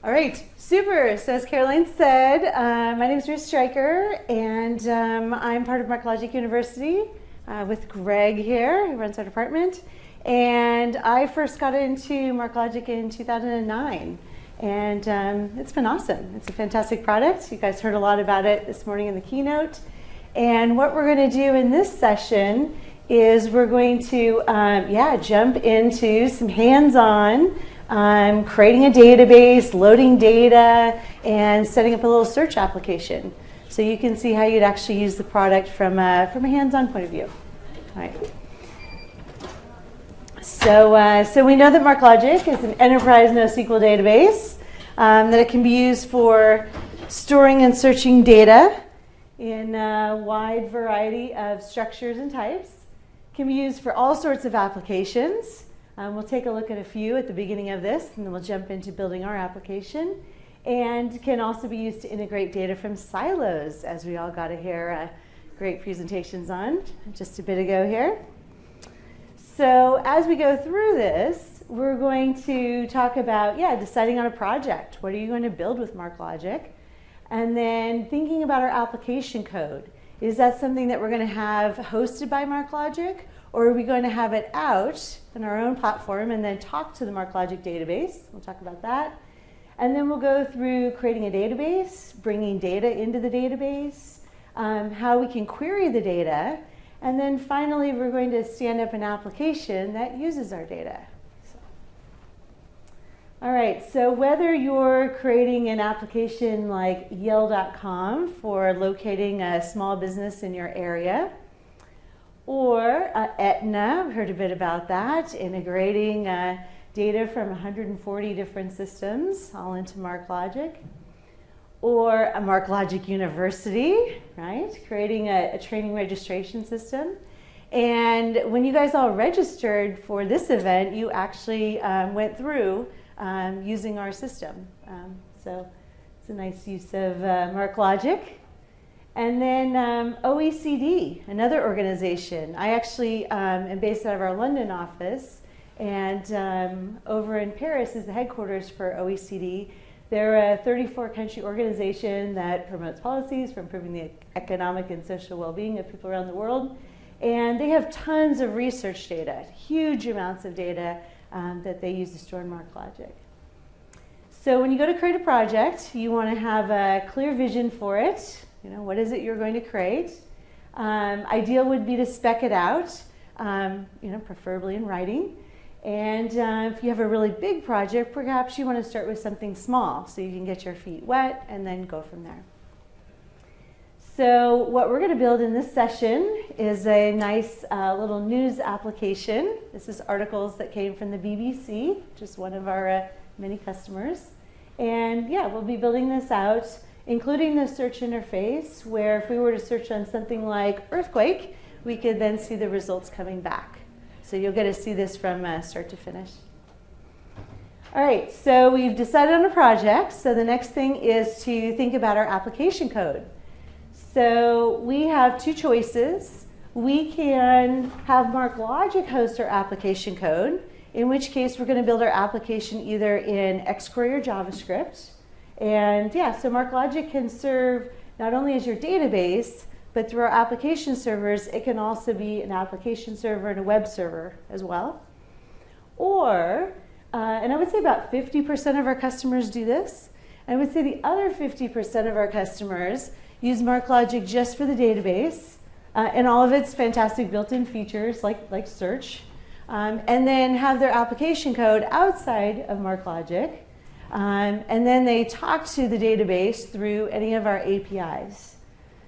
All right, super. So as Caroline said, my name is Ruth Stryker, and I'm part of MarkLogic University with Greg here, who runs our department. And I first got into MarkLogic in 2009, and it's been awesome. It's a fantastic product. You guys heard a lot about it this morning in the keynote. And what we're going to do in this session is we're going to jump into some hands-on creating a database, loading data, and setting up a little search application. So you can see how you'd actually use the product from a hands-on point of view. All right. So we know that MarkLogic is an enterprise NoSQL database, that it can be used for storing and searching data in a wide variety of structures and types. It can be used for all sorts of applications. We'll take a look at a few at the beginning of this, and then we'll jump into building our application. And can also be used to integrate data from silos, as we all got to hear great presentations on just a bit ago here. So as we go through this, we're going to talk about, deciding on a project. What are you going to build with MarkLogic? And then thinking about our application code. Is that something that we're going to have hosted by MarkLogic? Or are we going to have it out in our own platform and then talk to the MarkLogic database? We'll talk about that. And then we'll go through creating a database, bringing data into the database, how we can query the data, and then finally we're going to stand up an application that uses our data. All right, so whether you're creating an application like Yale.com for locating a small business in your area, or Aetna, I've heard a bit about that, integrating data from 140 different systems all into MarkLogic. Or a MarkLogic University, right? Creating a training registration system. And when you guys all registered for this event, you actually went through using our system. So it's a nice use of MarkLogic. And then OECD, another organization. I actually am based out of our London office, and over in Paris is the headquarters for OECD. They're a 34-country organization that promotes policies for improving the economic and social well-being of people around the world. And they have tons of research data, huge amounts of data that they use to store in MarkLogic. So when you go to create a project, you want to have a clear vision for it. You know, what is it you're going to create? Ideal would be to spec it out, preferably in writing. And if you have a really big project, perhaps you want to start with something small so you can get your feet wet and then go from there. So what we're going to build in this session is a nice little news application. This is articles that came from the BBC, which is one of our many customers. And we'll be building this out, including the search interface, where if we were to search on something like earthquake, we could then see the results coming back. So you'll get to see this from start to finish. All right, so we've decided on a project. So the next thing is to think about our application code. So we have two choices. We can have MarkLogic host our application code, in which case we're going to build our application either in xQuery or JavaScript. And so MarkLogic can serve not only as your database, but through our application servers, it can also be an application server and a web server as well. Or, and I would say about 50% of our customers do this. I would say the other 50% of our customers use MarkLogic just for the database and all of its fantastic built-in features like search, and then have their application code outside of MarkLogic. And then they talk to the database through any of our APIs.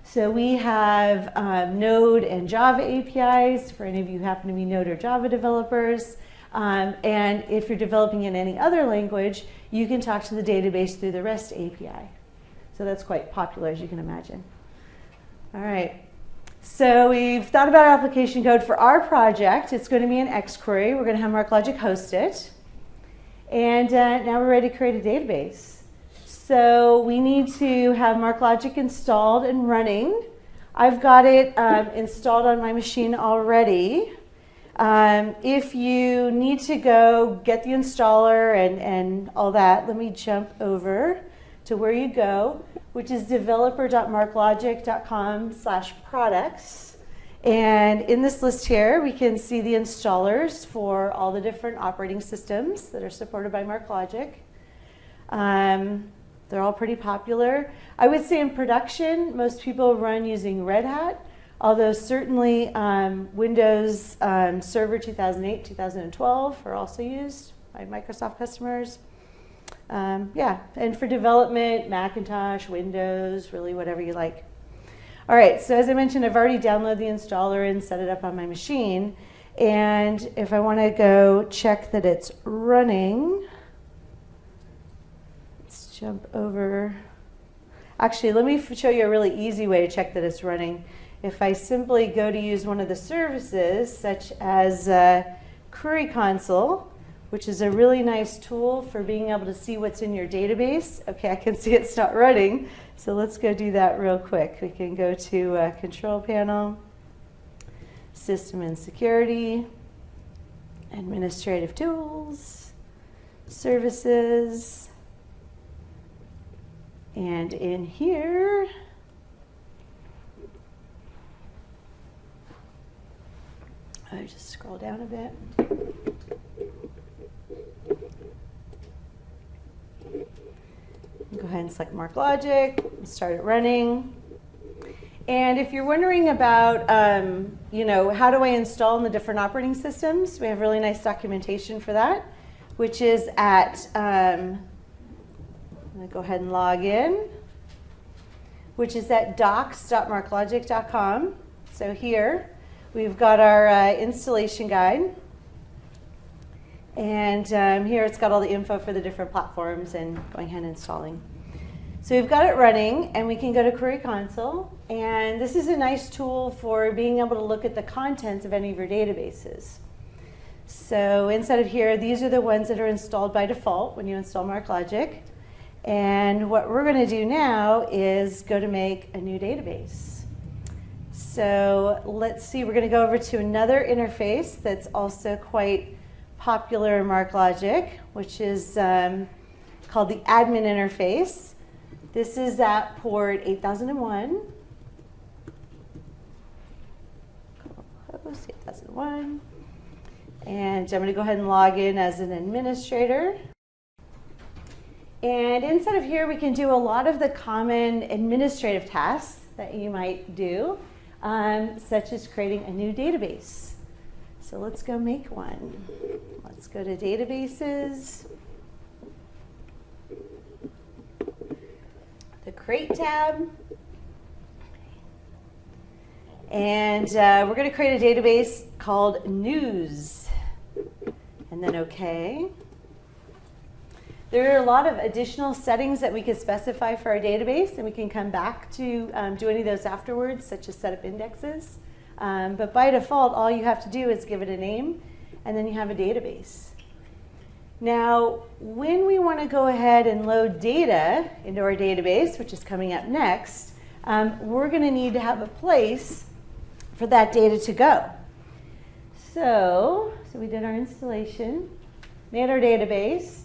So we have Node and Java APIs for any of you who happen to be Node or Java developers. And if you're developing in any other language, you can talk to the database through the REST API. So that's quite popular, as you can imagine. All right. So we've thought about our application code for our project. It's going to be in xQuery. We're going to have MarkLogic host it. And now we're ready to create a database. So we need to have MarkLogic installed and running. I've got it installed on my machine already. If you need to go get the installer and all that, let me jump over to where you go, which is developer.marklogic.com/products. And in this list here, we can see the installers for all the different operating systems that are supported by MarkLogic. They're all pretty popular. I would say in production, most people run using Red Hat, although certainly Windows Server 2008, 2012 are also used by Microsoft customers. Yeah, and for development, Macintosh, Windows, really whatever you like. All right, so as I mentioned, I've already downloaded the installer and set it up on my machine. And if I want to go check that it's running, let's jump over. Actually, let me show you a really easy way to check that it's running. If I simply go to use one of the services, such as Query Console, which is a really nice tool for being able to see what's in your database. Okay, I can see it's not running, so let's go do that real quick. We can go to Control Panel, System and Security, Administrative Tools, Services, and in here, I just scroll down a bit. Go ahead and select MarkLogic, start it running. And if you're wondering about, how do I install in the different operating systems, we have really nice documentation for that, which is at, I'm going to go ahead and log in, which is at docs.marklogic.com. So here, we've got our installation guide. And here it's got all the info for the different platforms and going ahead and installing. So we've got it running, and we can go to Query Console. And this is a nice tool for being able to look at the contents of any of your databases. So inside of here, these are the ones that are installed by default when you install MarkLogic. And what we're going to do now is go to make a new database. So let's see, we're going to go over to another interface that's also quite popular in MarkLogic, which is called the admin interface. This is at port 8001. Host 8001. And I'm going to go ahead and log in as an administrator. And inside of here, we can do a lot of the common administrative tasks that you might do, such as creating a new database. So let's go make one. Let's go to Databases, the Create tab, and we're going to create a database called News, and then OK. There are a lot of additional settings that we could specify for our database, and we can come back to do any of those afterwards, such as set up indexes. But by default, all you have to do is give it a name, and then you have a database. Now, when we want to go ahead and load data into our database, which is coming up next, we're going to need to have a place for that data to go. So we did our installation, made our database.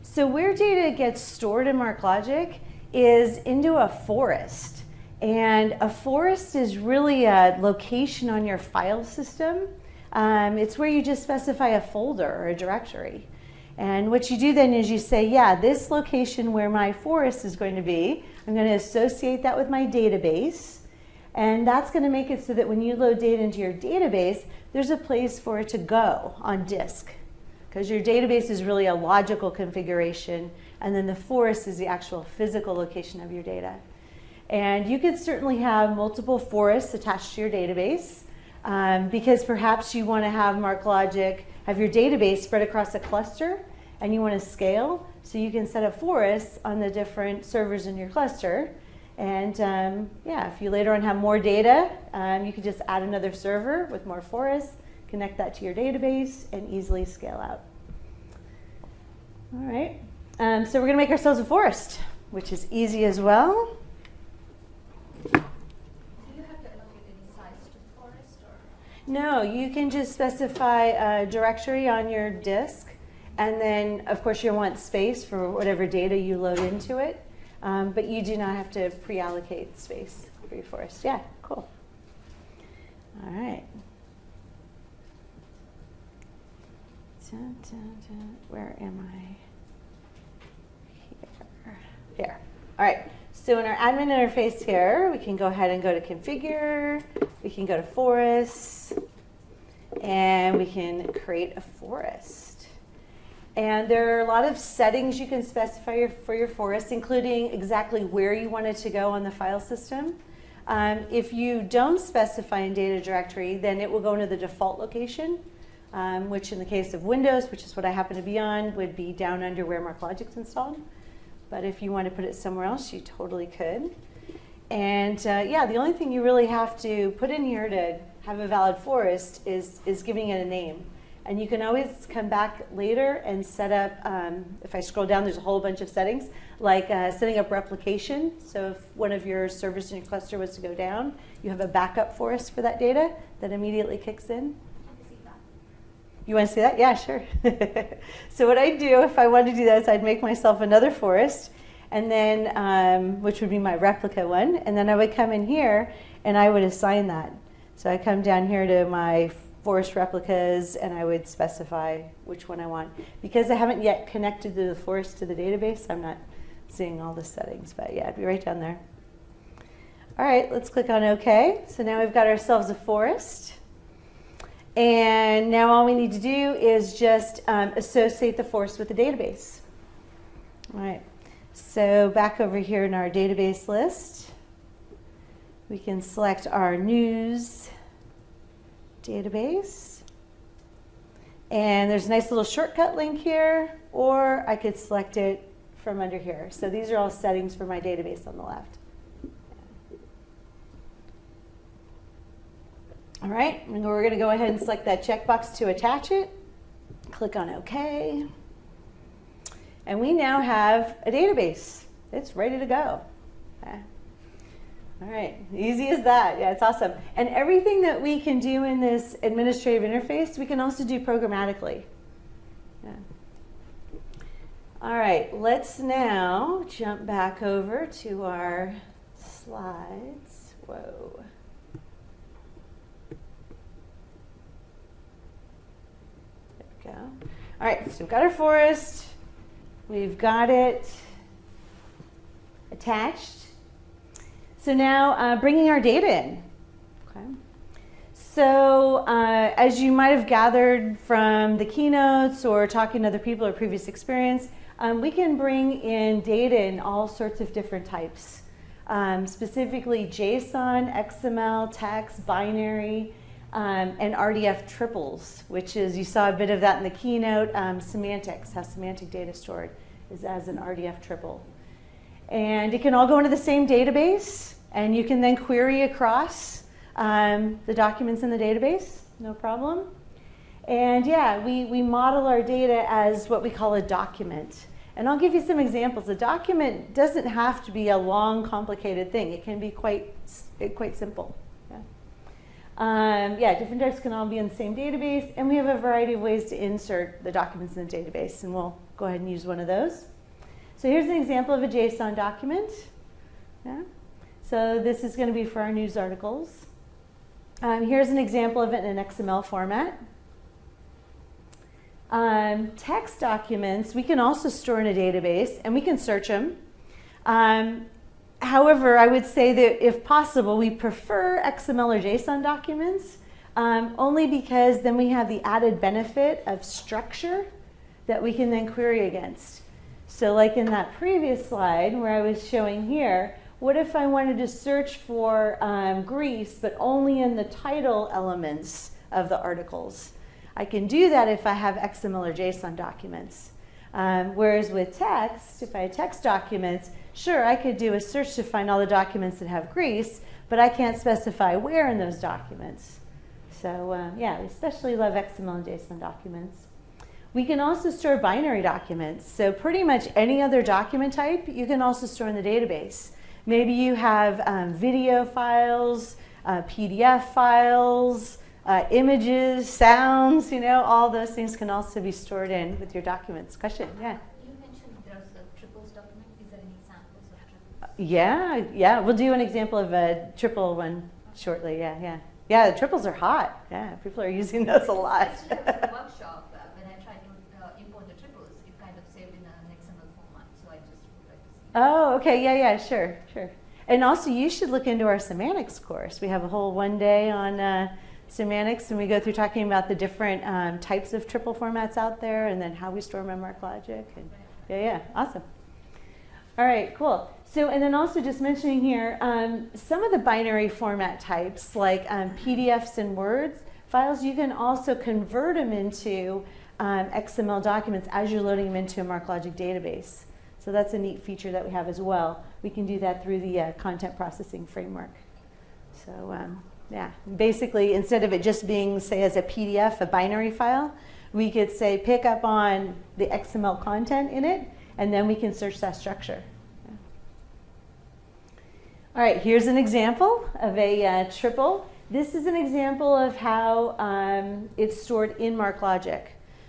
So where data gets stored in MarkLogic is into a forest. And a forest is really a location on your file system. It's where you just specify a folder or a directory. And what you do then is you say, yeah, this location where my forest is going to be, I'm going to associate that with my database. And that's going to make it so that when you load data into your database, there's a place for it to go on disk. Because your database is really a logical configuration, and then the forest is the actual physical location of your data. And you could certainly have multiple forests attached to your database because perhaps you want to have MarkLogic, have your database spread across a cluster, and you want to scale. So you can set up forests on the different servers in your cluster. And yeah, if you later on have more data, you can just add another server with more forests, connect that to your database, and easily scale out. All right, so we're going to make ourselves a forest, which is easy as well. No, you can just specify a directory on your disk, and then, of course, you'll want space for whatever data you load into it, but you do not have to pre-allocate space for your forest. Yeah, cool. All right. Where am I? Here. All right. So in our admin interface here, we can go ahead and go to Configure. We can go to Forest, and we can create a forest. And there are a lot of settings you can specify for your forest, including exactly where you want it to go on the file system. If you don't specify in data directory, then it will go into the default location, which in the case of Windows, which is what I happen to be on, would be down under where MarkLogic's installed. But if you want to put it somewhere else, you totally could. And yeah, the only thing you really have to put in here to have a valid forest is giving it a name. And you can always come back later and set up, if I scroll down, there's a whole bunch of settings, like setting up replication. So if one of your servers in your cluster was to go down, you have a backup forest for that data that immediately kicks in. You want to see that? Yeah, sure. So what I'd do if I wanted to do that is I'd make myself another forest, and then which would be my replica one, and then I would come in here and I would assign that. So I come down here to my forest replicas and I would specify which one I want. Because I haven't yet connected the forest to the database, I'm not seeing all the settings, but yeah, it'd be right down there. All right, let's click on OK. So now we've got ourselves a forest. And now all we need to do is just associate the forest with the database. All right, so back over here in our database list, we can select our news database. And there's a nice little shortcut link here, or I could select it from under here. So these are all settings for my database on the left. All right, and we're going to go ahead and select that checkbox to attach it. Click on OK. And we now have a database. It's ready to go. Okay. All right, easy as that. Yeah, it's awesome. And everything that we can do in this administrative interface, we can also do programmatically. Yeah. All right, let's now jump back over to our slides. Whoa. Go. All right, so we've got our forest, we've got it attached. So now bringing our data in. Okay. So as you might have gathered from the keynotes or talking to other people or previous experience, we can bring in data in all sorts of different types, specifically JSON, XML, text, binary, and RDF triples, which is, you saw a bit of that in the keynote, semantics, how semantic data stored is as an RDF triple. And it can all go into the same database, and you can then query across the documents in the database, no problem. And yeah, we model our data as what we call a document. And I'll give you some examples. A document doesn't have to be a long, complicated thing. It can be quite simple. Yeah, different types can all be in the same database, and we have a variety of ways to insert the documents in the database, and we'll go ahead and use one of those. So here's an example of a JSON document. Yeah. So this is going to be for our news articles. Here's an example of it in an XML format. Text documents we can also store in a database, and we can search them. However, I would say that if possible, we prefer XML or JSON documents, only because then we have the added benefit of structure that we can then query against. So like in that previous slide where I was showing here, what if I wanted to search for Greece, but only in the title elements of the articles? I can do that if I have XML or JSON documents. Whereas with text, if I had text documents, sure, I could do a search to find all the documents that have Greece, but I can't specify where in those documents. So yeah, we especially love XML and JSON documents. We can also store binary documents. So pretty much any other document type, you can also store in the database. Maybe you have video files, PDF files, images, sounds, all those things can also be stored in with your documents. Question? Yeah. You mentioned there's a triples document. Is there any examples of triples? Yeah. We'll do an example of a triple one shortly. Yeah, the triples are hot. Yeah, people are using those a lot. Actually, at the workshop, when I tried to import the triples, it kind of saved in an XML format. So I just would like to see. Oh, okay. Yeah, sure. And also, you should look into our semantics course. We have a whole one day on semantics, and we go through talking about the different types of triple formats out there, and then how we store them in MarkLogic. And yeah, awesome. All right, cool. So, and then also just mentioning here, some of the binary format types, like PDFs and Words files, you can also convert them into XML documents as you're loading them into a MarkLogic database. So that's a neat feature that we have as well. We can do that through the content processing framework. So yeah, basically instead of it just being, say, as a PDF, a binary file, we could say pick up on the XML content in it, and then we can search that structure. Yeah. All right, here's an example of a triple. This is an example of how it's stored in MarkLogic.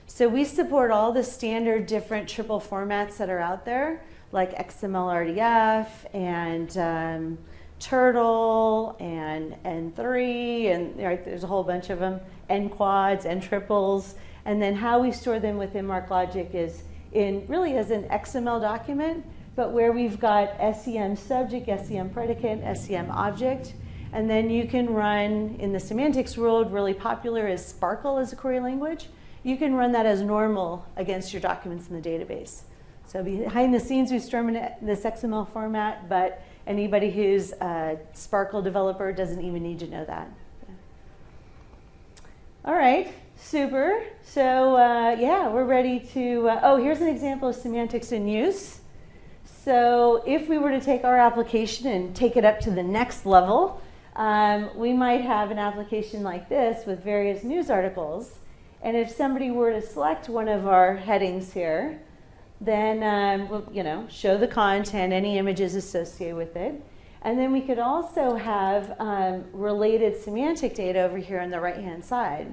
So we support all the standard different triple formats that are out there, like XML RDF and Turtle and N3, and there's a whole bunch of them, N-quads, N-triples. And then how we store them within MarkLogic is really as an XML document, but where we've got SEM subject, SEM predicate, SEM object. And then you can run, in the semantics world, really popular is Sparkle as a query language. You can run that as normal against your documents in the database. So behind the scenes, we store them in this XML format, but anybody who's a Sparkle developer doesn't even need to know that. Yeah. All right, super. So yeah, we're ready to, here's an example of semantics in use. So if we were to take our application and take it up to the next level, we might have an application like this with various news articles. And if somebody were to select one of our headings here, then we'll, show the content, any images associated with it. And then we could also have related semantic data over here on the right-hand side.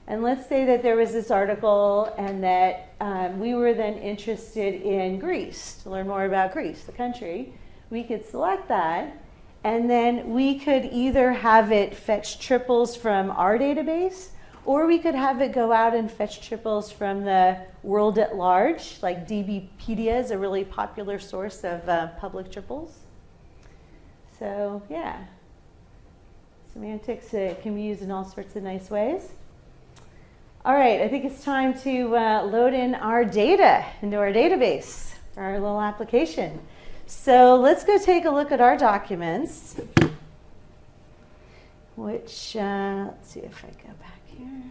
And let's say that there was this article and that we were then interested in Greece, to learn more about Greece, the country. We could select that, and then we could either have it fetch triples from our database, or we could have it go out and fetch triples from the world at large, like DBpedia is a really popular source of public triples. So yeah, semantics can be used in all sorts of nice ways. All right, I think it's time to load in our data into our database for our little application. So let's go take a look at our documents, which, let's see if I go back here.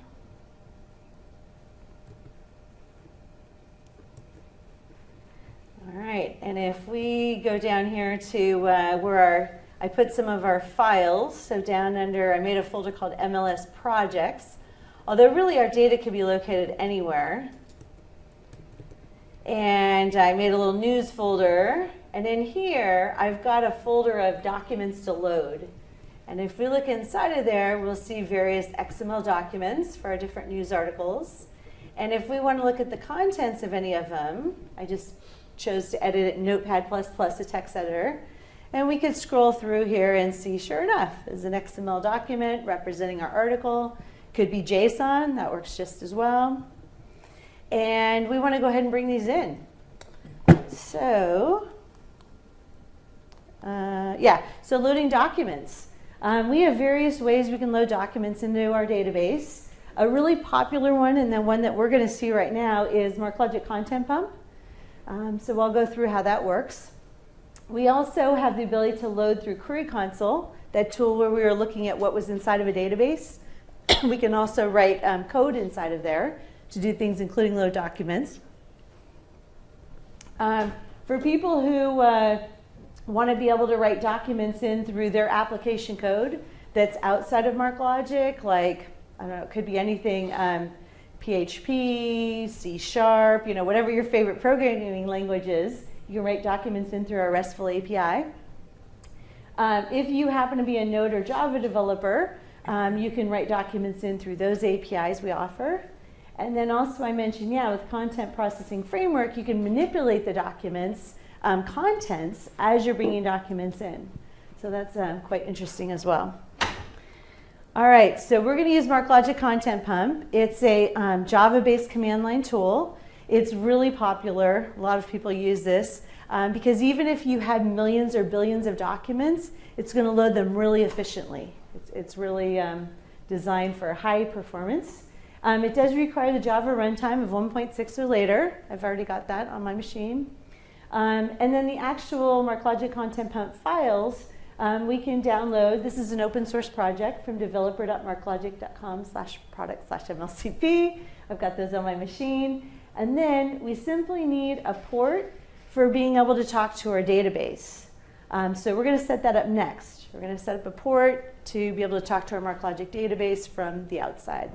All right, and if we go down here to where I put some of our files, so down under, I made a folder called MLS Projects, although really our data can be located anywhere. And I made a little news folder, and in here I've got a folder of documents to load. And if we look inside of there, we'll see various XML documents for our different news articles. And if we want to look at the contents of any of them, I just chose to edit it in Notepad++, a text editor. And we could scroll through here and see, sure enough, there's an XML document representing our article. Could be JSON, that works just as well. And we want to go ahead and bring these in. So, so loading documents. We have various ways we can load documents into our database. A really popular one, and the one that we're going to see right now, is MarkLogic Content Pump. So I'll go through how that works. We also have the ability to load through Query Console, that tool where we were looking at what was inside of a database. We can also write code inside of there to do things including load documents. For people who want to be able to write documents in through their application code that's outside of MarkLogic, like, I don't know, it could be anything, PHP, C#, whatever your favorite programming language is, you can write documents in through our RESTful API. If you happen to be a Node or Java developer, You can write documents in through those APIs we offer. And then also I mentioned, yeah, with Content Processing Framework, you can manipulate the documents, contents, as you're bringing documents in. So that's quite interesting as well. All right, so we're going to use MarkLogic Content Pump. It's a Java-based command line tool. It's really popular. A lot of people use this because even if you had millions or billions of documents, it's going to load them really efficiently. It's really designed for high performance. It does require the Java runtime of 1.6 or later. I've already got that on my machine. And then the actual MarkLogic Content Pump files we can download. This is an open source project from developer.marklogic.com/product/MLCP. I've got those on my machine. And then we simply need a port for being able to talk to our database. So we're going to set that up next. We're going to set up a port to be able to talk to our MarkLogic database from the outside.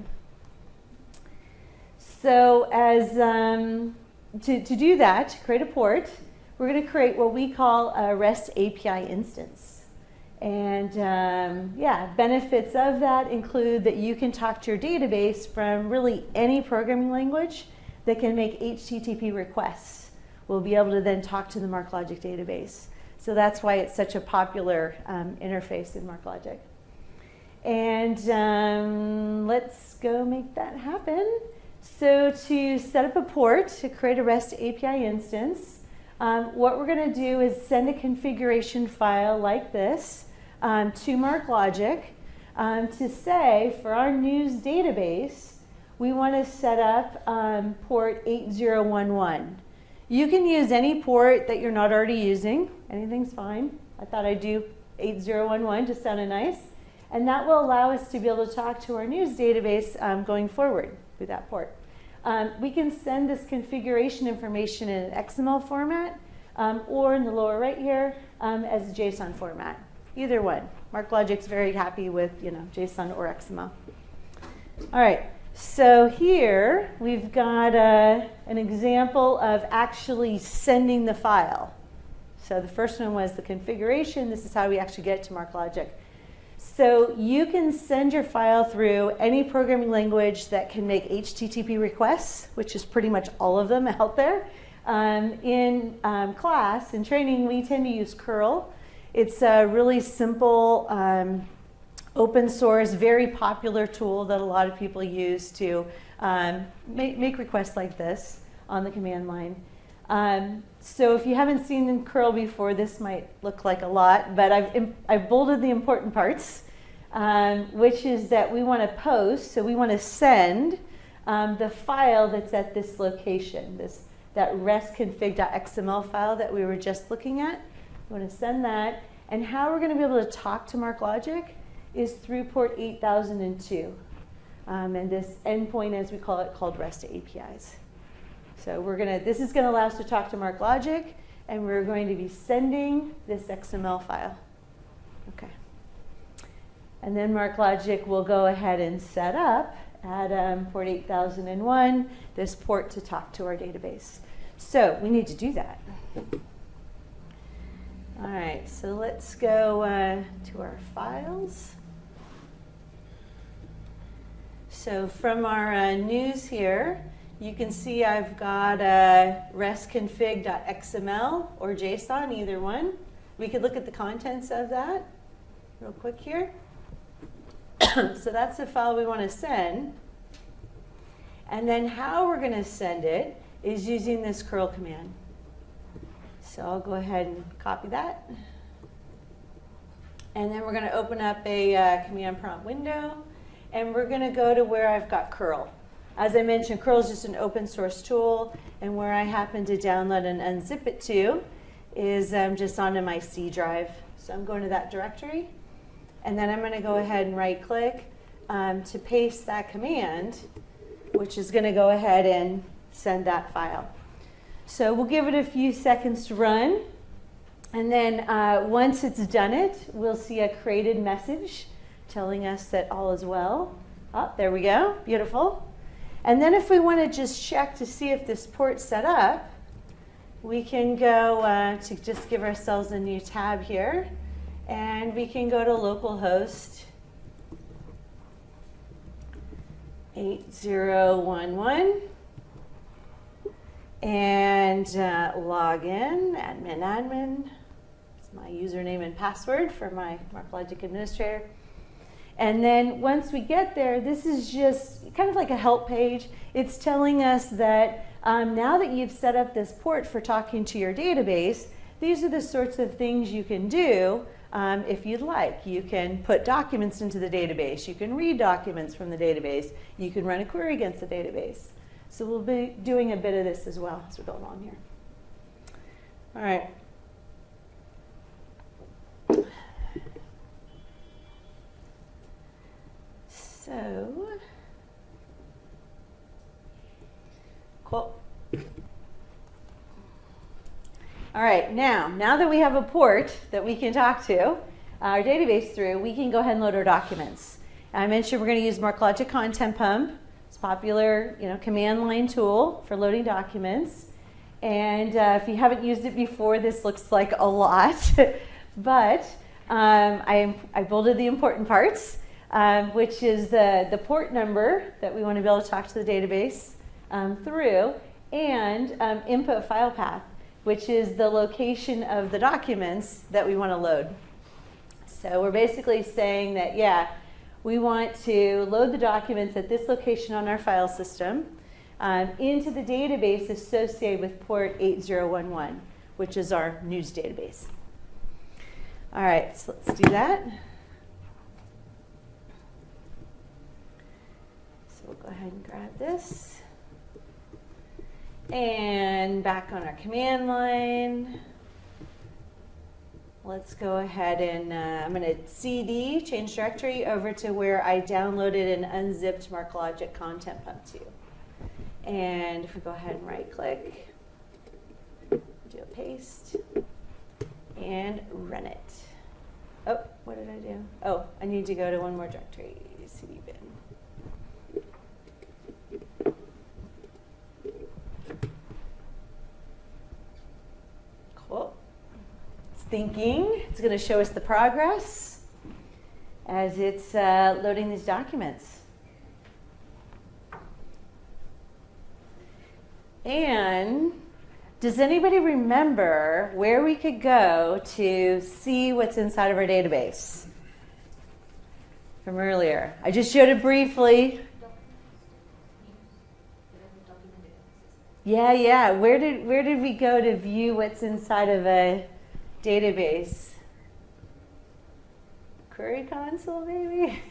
So as to do that, to create a port, we're going to create what we call a REST API instance. And yeah, benefits of that include that you can talk to your database from really any programming language that can make HTTP requests. We'll be able to then talk to the MarkLogic database. So that's why it's such a popular interface in MarkLogic. And let's go make that happen. So to set up a port, to create a REST API instance, what we're going to do is send a configuration file like this to MarkLogic to say for our news database, we want to set up port 8011. You can use any port that you're not already using. Anything's fine. I thought I'd do 8011, just sounded nice. And that will allow us to be able to talk to our news database going forward with that port. We can send this configuration information in an XML format or in the lower right here as a JSON format. Either one. MarkLogic's very happy with JSON or XML. All right. So here we've got an example of actually sending the file. So the first one was the configuration. This is how we actually get to MarkLogic. So you can send your file through any programming language that can make HTTP requests, which is pretty much all of them out there. In class, in training, we tend to use curl. It's a really simple, open source, very popular tool that a lot of people use to make requests like this on the command line. So if you haven't seen curl before, this might look like a lot, but I've bolded the important parts, which is that we want to post, so we want to send the file that's at this location, that restconfig.xml file that we were just looking at. We want to send that, and how we're going to be able to talk to MarkLogic is through port 8002, and this endpoint, as we call it, called REST APIs. So this is going to allow us to talk to MarkLogic, and we're going to be sending this XML file. Okay. And then MarkLogic will go ahead and set up at port 8001 this port to talk to our database. So we need to do that. All right, so let's go to our files. So from our news here, you can see I've got restconfig.xml or JSON, either one. We could look at the contents of that real quick here. So that's the file we want to send. And then how we're going to send it is using this curl command. So I'll go ahead and copy that. And then we're going to open up a command prompt window. And we're going to go to where I've got curl. As I mentioned, curl is just an open source tool. And where I happen to download and unzip it to is just onto my C drive. So I'm going to that directory. And then I'm going to go ahead and right click to paste that command, which is going to go ahead and send that file. So we'll give it a few seconds to run. And then once it's done it, we'll see a created message telling us that all is well. Oh, there we go. Beautiful. And then if we want to just check to see if this port's set up, we can go to just give ourselves a new tab here. And we can go to localhost 8011. And log in, admin. It's my username and password for my MarkLogic administrator. And then once we get there, this is just kind of like a help page. It's telling us that now that you've set up this port for talking to your database, these are the sorts of things you can do if you'd like. You can put documents into the database. You can read documents from the database. You can run a query against the database. So we'll be doing a bit of this as well as we go along here. All right. So, cool. All right, now that we have a port that we can talk to our database through, we can go ahead and load our documents. I mentioned we're going to use MarkLogic Content Pump. It's a popular, command line tool for loading documents. And if you haven't used it before, this looks like a lot. But I bolded the important parts, which is the port number that we want to be able to talk to the database through, and input file path, which is the location of the documents that we want to load. So we're basically saying that, yeah, we want to load the documents at this location on our file system into the database associated with port 8011, which is our news database. All right, so let's do that. So we'll go ahead and grab this. And back on our command line, let's go ahead and I'm going to CD, change directory, over to where I downloaded and unzipped MarkLogic Content Pump to. And if we go ahead and right click, do a paste, and run it. Oh, what did I do? Oh, I need to go to one more directory, CD bin. Cool. It's thinking. It's going to show us the progress as it's loading these documents. And does anybody remember where we could go to see what's inside of our database from earlier? I just showed it briefly. Yeah. Where did we go to view what's inside of a database? Query console, maybe?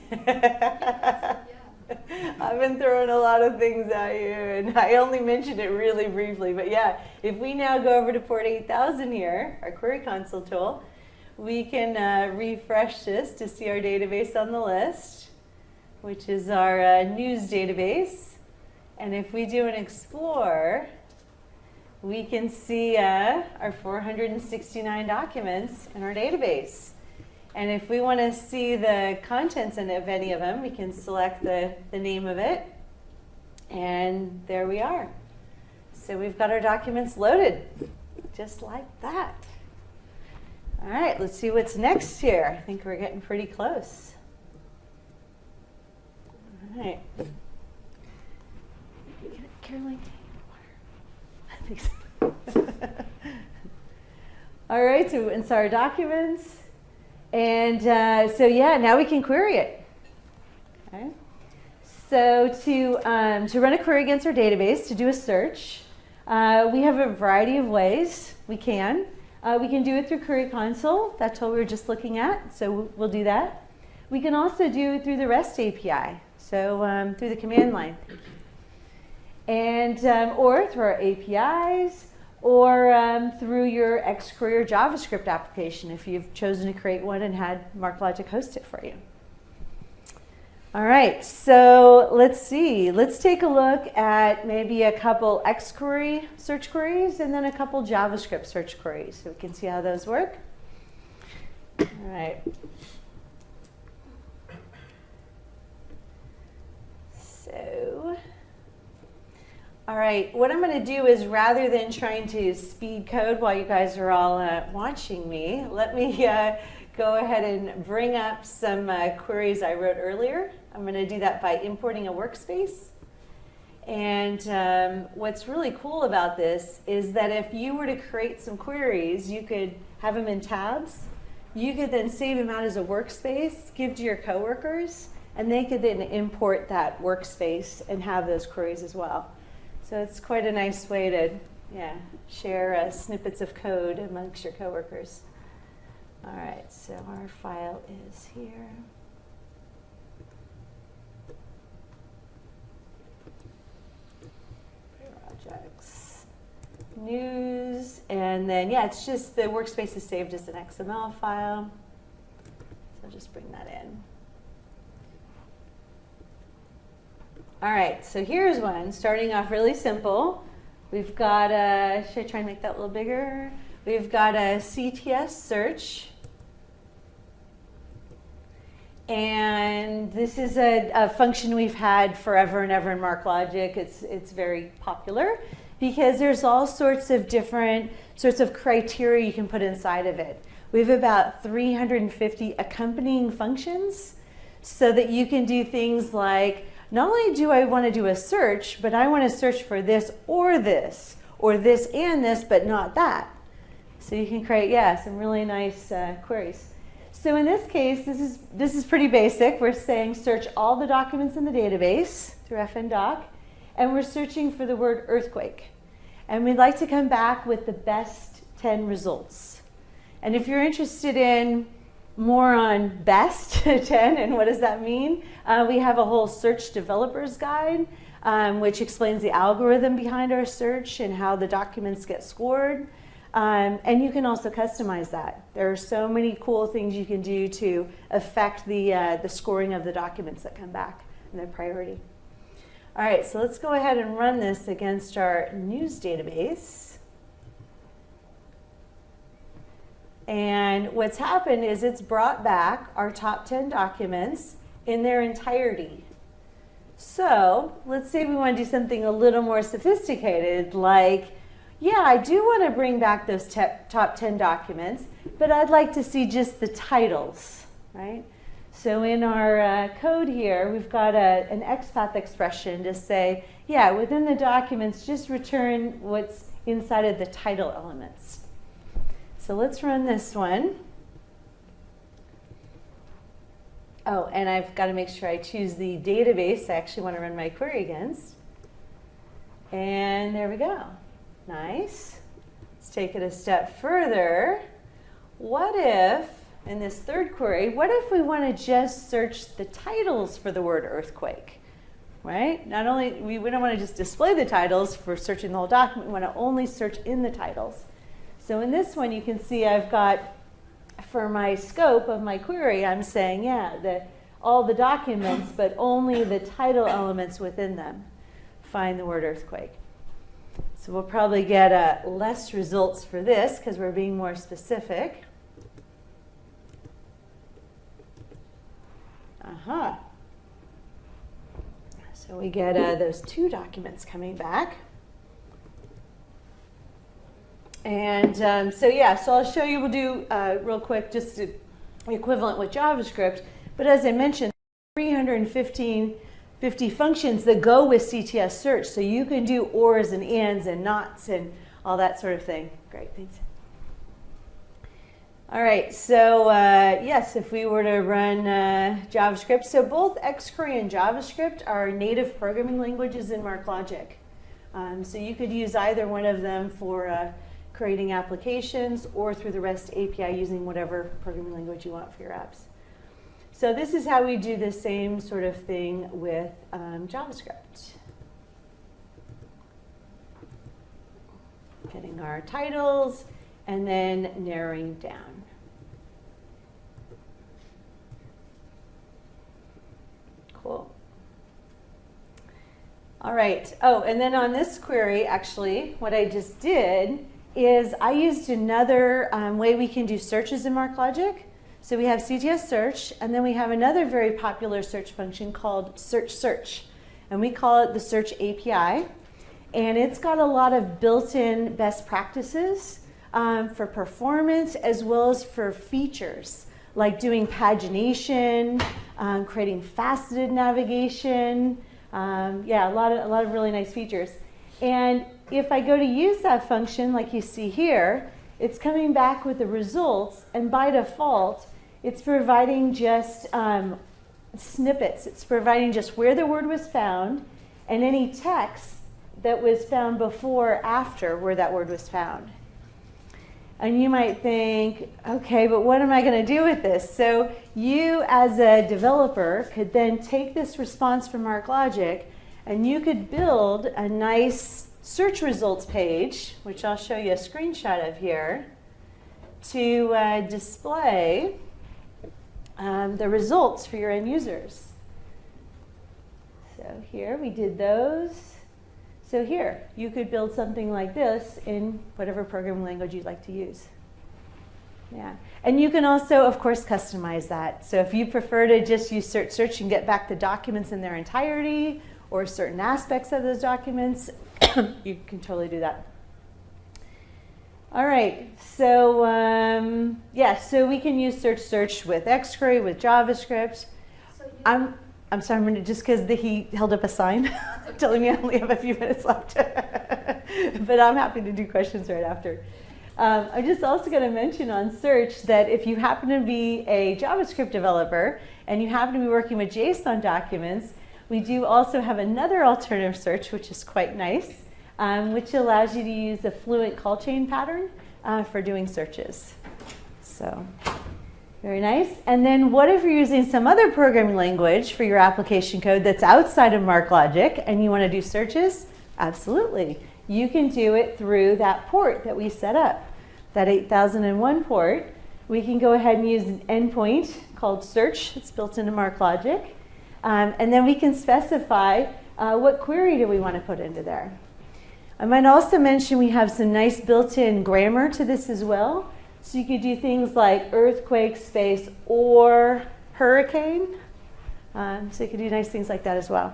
I've been throwing a lot of things at you, and I only mentioned it really briefly. But yeah, if we now go over to port 8000 here, our query console tool, we can refresh this to see our database on the list, which is our news database. And if we do an explore, we can see our 469 documents in our database. And if we want to see the contents of any of them, we can select the name of it. And there we are. So we've got our documents loaded, just like that. All right, let's see what's next here. I think we're getting pretty close. All right. Caroline, I think so. All right, so inside our documents. And so yeah, now we can query it. Okay. So to run a query against our database, to do a search, we have a variety of ways we can. We can do it through Query Console. That's what we were just looking at, so we'll do that. We can also do it through the REST API, so through the command line. And or through our APIs, or through your xQuery or JavaScript application if you've chosen to create one and had MarkLogic host it for you. All right, so let's see. Let's take a look at maybe a couple xQuery search queries and then a couple JavaScript search queries so we can see how those work. All right. So All right, what I'm going to do is rather than trying to speed code while you guys are all watching me, let me go ahead and bring up some queries I wrote earlier. I'm going to do that by importing a workspace. And what's really cool about this is that if you were to create some queries, you could have them in tabs. You could then save them out as a workspace, give to your coworkers, and they could then import that workspace and have those queries as well. So it's quite a nice way to share snippets of code amongst your coworkers. All right, so our file is here. Projects, news, and then it's just the workspace is saved as an XML file. So I'll just bring that in. All right, so here's one, starting off really simple. We've got should I try and make that a little bigger? We've got a CTS search. And this is a function we've had forever and ever in MarkLogic. It's very popular because there's all sorts of different sorts of criteria you can put inside of it. We have about 350 accompanying functions so that you can do things like, not only do I want to do a search, but I want to search for this, or this and this, but not that. So you can create, some really nice queries. So in this case, this is pretty basic. We're saying search all the documents in the database through fndoc, and we're searching for the word earthquake. And we'd like to come back with the best 10 results. And if you're interested in more on best 10 and what does that mean, we have a whole search developers guide, which explains the algorithm behind our search and how the documents get scored. And you can also customize that. There are so many cool things you can do to affect the scoring of the documents that come back and their priority. All right, so let's go ahead and run this against our news database. And what's happened is it's brought back our top 10 documents in their entirety. So let's say we want to do something a little more sophisticated, like, I do want to bring back those top 10 documents, but I'd like to see just the titles, right? So in our code here, we've got an XPath expression to say, within the documents, just return what's inside of the title elements. So let's run this one. Oh, and I've got to make sure I choose the database I actually want to run my query against. And there we go. Nice. Let's take it a step further. What if, in this third query, what if we want to just search the titles for the word earthquake? Right? Not only, we don't want to just display the titles for searching the whole document, we want to only search in the titles. So in this one, you can see I've got, for my scope of my query, I'm saying, all the documents, but only the title elements within them. Find the word earthquake. So we'll probably get less results for this because we're being more specific. So we get those 2 documents coming back. And so I'll show you, we'll do real quick just the equivalent with JavaScript. But as I mentioned, 350 functions that go with CTS search. So you can do ors and ands and nots and all that sort of thing. Great, thanks. All right, so yes, if we were to run JavaScript, so both Xquery and JavaScript are native programming languages in MarkLogic. So you could use either one of them for creating applications or through the REST API using whatever programming language you want for your apps. So this is how we do the same sort of thing with JavaScript. Getting our titles and then narrowing down. Cool. All right. Oh, and then on this query, actually, what I just did is I used another way we can do searches in MarkLogic. So we have CTS search, and then we have another very popular search function called search. And we call it the search API. And it's got a lot of built-in best practices for performance as well as for features, like doing pagination, creating faceted navigation. Yeah, a lot of really nice features. And if I go to use that function, like you see here, it's coming back with the results, and by default, it's providing just snippets. It's providing just where the word was found and any text that was found before or after where that word was found. And you might think, okay, but what am I going to do with this? So you, as a developer, could then take this response from MarkLogic, and you could build a nice search results page, which I'll show you a screenshot of here, to display the results for your end users. So here we did those. So here, you could build something like this in whatever programming language you'd like to use. Yeah, and you can also, of course, customize that. So if you prefer to just use search and get back the documents in their entirety or certain aspects of those documents, you can totally do that. All right, so yeah, so we can use search with Xquery, with JavaScript. So I'm sorry, I'm gonna, just because he held up a sign telling me I only have a few minutes left. But I'm happy to do questions right after. I'm just also going to mention on search that if you happen to be a JavaScript developer and you happen to be working with JSON documents, we do also have another alternative search, which is quite nice, which allows you to use a fluent call chain pattern for doing searches. So. Very nice. And then what if you're using some other programming language for your application code that's outside of MarkLogic and you want to do searches? Absolutely. You can do it through that port that we set up, that 8001 port. We can go ahead and use an endpoint called search. It's built into MarkLogic. And then we can specify what query do we want to put into there. I might also mention we have some nice built-in grammar to this as well. So you could do things like earthquake, space, or hurricane. So you could do nice things like that as well.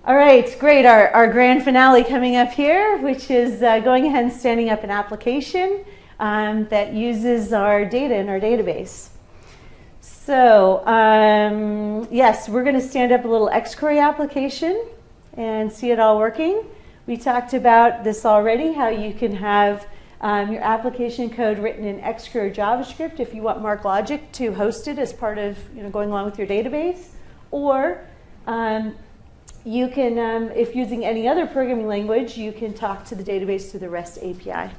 All right, great. Our grand finale coming up here, which is going ahead and standing up an application that uses our data in our database. So yes, we're going to stand up a little Xquery application and see it all working. We talked about this already, how you can have your application code written in Xquery or JavaScript if you want MarkLogic to host it as part of going along with your database. Or you can, if using any other programming language, you can talk to the database through the REST API.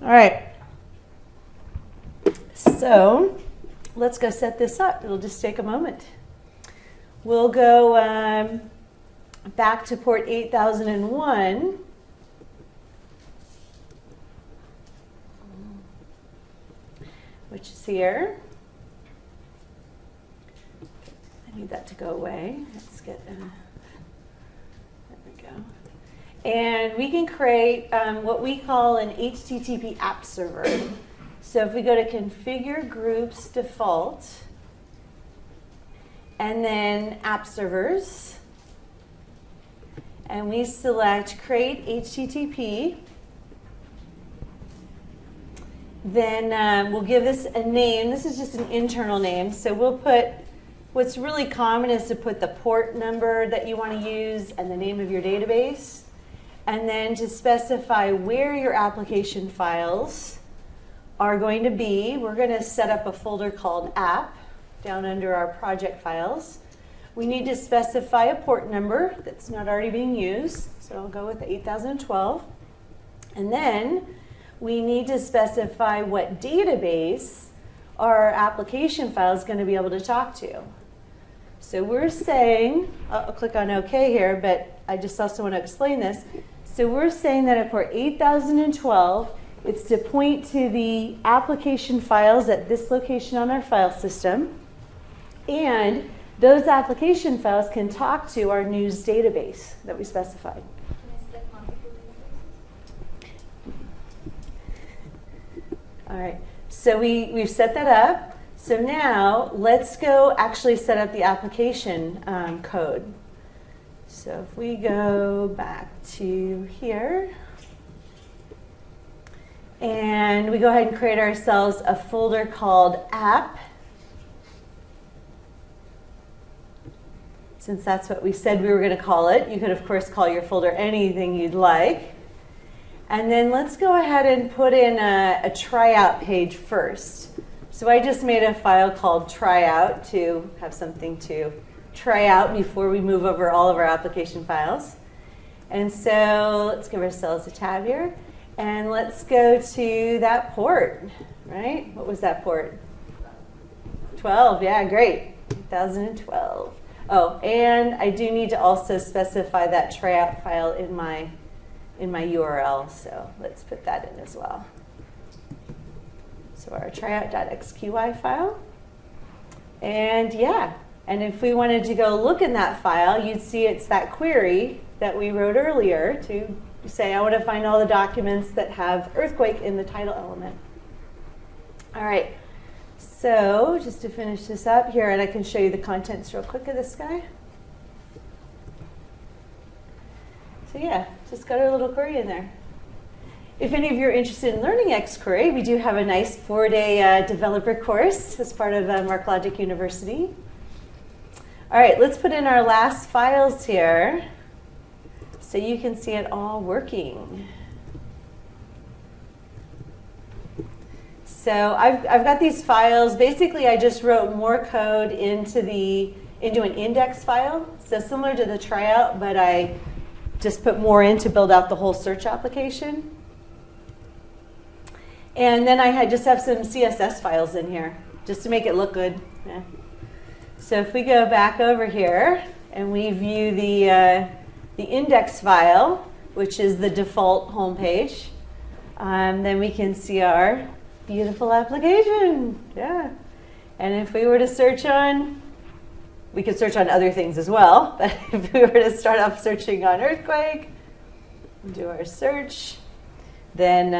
All right. So let's go set this up. It'll just take a moment. We'll go back to port 8001. Which is here. I need that to go away. Let's get, there we go. And we can create what we call an HTTP app server. So if we go to configure groups default, and then app servers, and we select create HTTP, then we'll give this a name. This is just an internal name. So we'll put, what's really common is to put the port number that you want to use and the name of your database. And then to specify where your application files are going to be, we're going to set up a folder called app down under our project files. We need to specify a port number that's not already being used. So I'll go with 8012. And then we need to specify what database our application file is going to be able to talk to. So we're saying, I'll click on OK here, but I just also want to explain this. So we're saying that at port 8012, it's to point to the application files at this location on our file system. And those application files can talk to our news database that we specified. All right, so we've set that up. So now let's go actually set up the application code. So if we go back to here, and we go ahead and create ourselves a folder called app, since that's what we said we were going to call it. You could, of course, call your folder anything you'd like. And then let's go ahead and put in a tryout page first. So I just made a file called tryout to have something to try out before we move over all of our application files. And so let's give ourselves a tab here. And let's go to that port, right? What was that port? 12, yeah, great. 2012. Oh, and I do need to also specify that tryout file in my URL, so let's put that in as well. So our tryout.xqi file. And yeah, and if we wanted to go look in that file, you'd see it's that query that we wrote earlier to say, I want to find all the documents that have earthquake in the title element. All right, so just to finish this up here, and I can show you the contents real quick of this guy. So yeah, just got our little query in there. If any of you are interested in learning Xquery, we do have a nice 4-day developer course as part of MarkLogic University. All right, let's put in our last files here so you can see it all working. So I've got these files. Basically, I just wrote more code into an index file. So similar to the tryout, but I just put more in to build out the whole search application. And then I just have some CSS files in here just to make it look good. Yeah. So if we go back over here and we view the index file, which is the default home page, then we can see our beautiful application. Yeah. And if we were to search on, we could search on other things as well, but if we were to start off searching on earthquake, do our search, then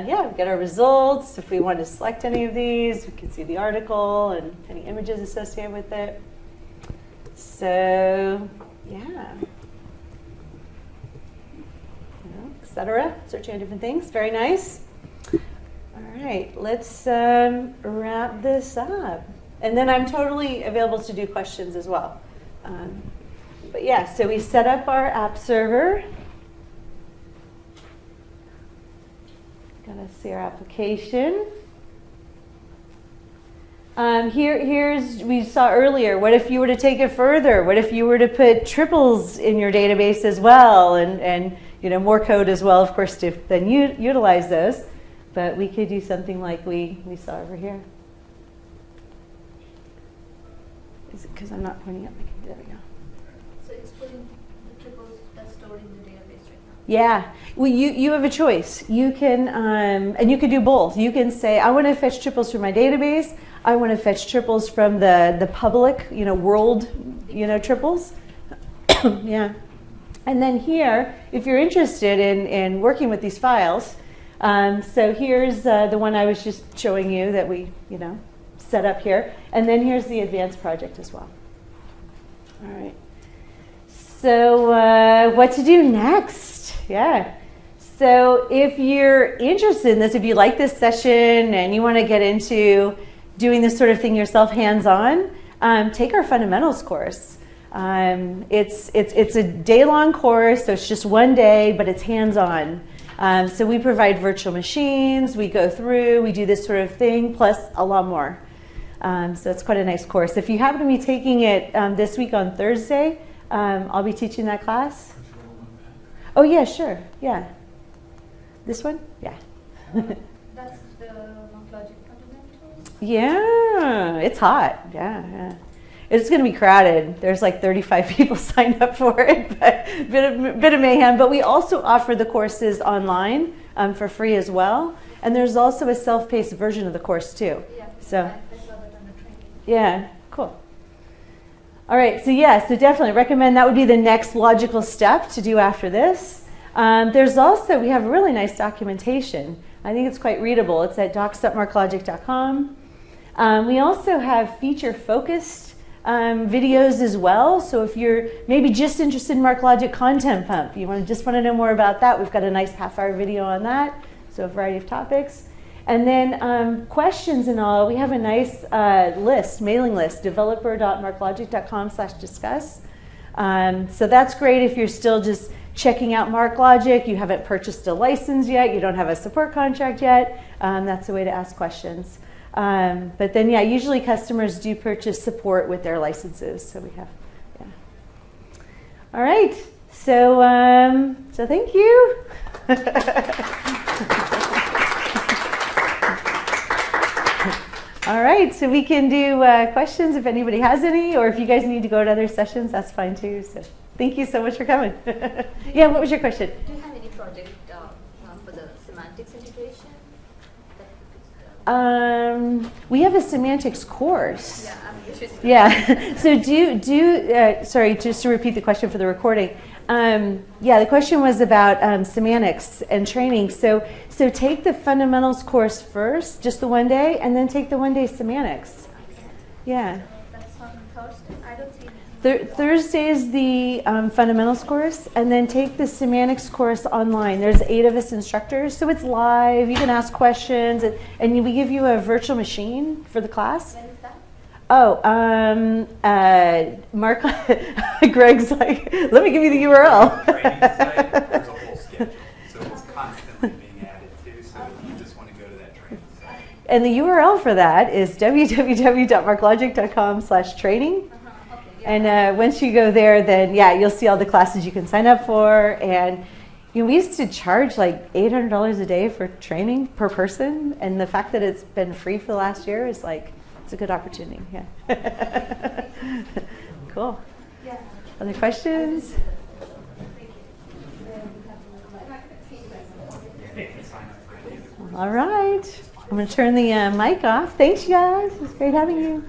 yeah, we get our results. If we want to select any of these, we can see the article and any images associated with it. So yeah, etc. Searching on different things. Very nice. All right, let's wrap this up. And then I'm totally available to do questions as well. But yeah, so we set up our app server. Gotta see our application. We saw earlier, what if you were to take it further? What if you were to put triples in your database as well, and more code as well, of course, to then utilize those. But we could do something like we saw over here. Is it because I'm not pointing up? There we go. So it's putting the triples that's stored in the database right now. Yeah. Well, you have a choice. You can, and you can do both. You can say, I want to fetch triples from my database. I want to fetch triples from the public, world, triples. Yeah. And then here, if you're interested in working with these files, so here's the one I was just showing you that we, set up here. And then here's the advanced project as well. All right. So what to do next? Yeah. So if you're interested in this, if you like this session and you want to get into doing this sort of thing yourself hands-on, take our fundamentals course. It's a day-long course, so it's just one day, but it's hands-on. So we provide virtual machines, we go through, we do this sort of thing, plus a lot more. So it's quite a nice course. If you happen to be taking it this week on Thursday, I'll be teaching that class. Oh yeah, sure, yeah. This one? Yeah. That's the MarkLogic fundamentals? Yeah, it's hot, yeah. It's going to be crowded. There's like 35 people signed up for it, but bit of mayhem. But we also offer the courses online for free as well. And there's also a self-paced version of the course too. Yeah, so, I saw that on the training. Yeah, cool. All right, so yeah, so definitely recommend that would be the next logical step to do after this. There's also, we have really nice documentation. I think it's quite readable. It's at docs.marklogic.com. We also have feature-focused videos as well. So if you're maybe just interested in MarkLogic Content Pump, you just want to know more about that, we've got a nice half-hour video on that. So a variety of topics. And then questions and all, we have a nice mailing list, developer.marklogic.com/discuss. So that's great if you're still just checking out MarkLogic, you haven't purchased a license yet, you don't have a support contract yet. That's a way to ask questions. But then, yeah, usually customers do purchase support with their licenses. So we have, yeah. All right. So, so thank you. All right. So we can do questions if anybody has any, or if you guys need to go to other sessions, that's fine too. So thank you so much for coming. Yeah. What was your question? Do you have any project for the semantics integration? We have a semantics course. Yeah, I'm interested. Yeah. So sorry, just to repeat the question for the recording. Yeah, the question was about semantics and training. So take the fundamentals course first, just the one day, and then take the one day semantics. Yeah. That's on Thursday. I don't see. Thursday is the fundamentals course, and then take the semantics course online. There's 8 of us instructors, so it's live. You can ask questions, and we give you a virtual machine for the class. When is that? Oh, Mark, Greg's like, let me give you the URL. Training site, there's a whole schedule, so it's constantly being added to, so you just want to go to that training site. And the URL for that is www.marklogic.com/training. And once you go there, then yeah, you'll see all the classes you can sign up for. And you know, we used to charge like $800 a day for training per person, and the fact that it's been free for the last year is like, it's a good opportunity. Yeah. Cool. Yeah. Other questions? All right. I'm going to turn the mic off. Thanks, you guys. It was great having you.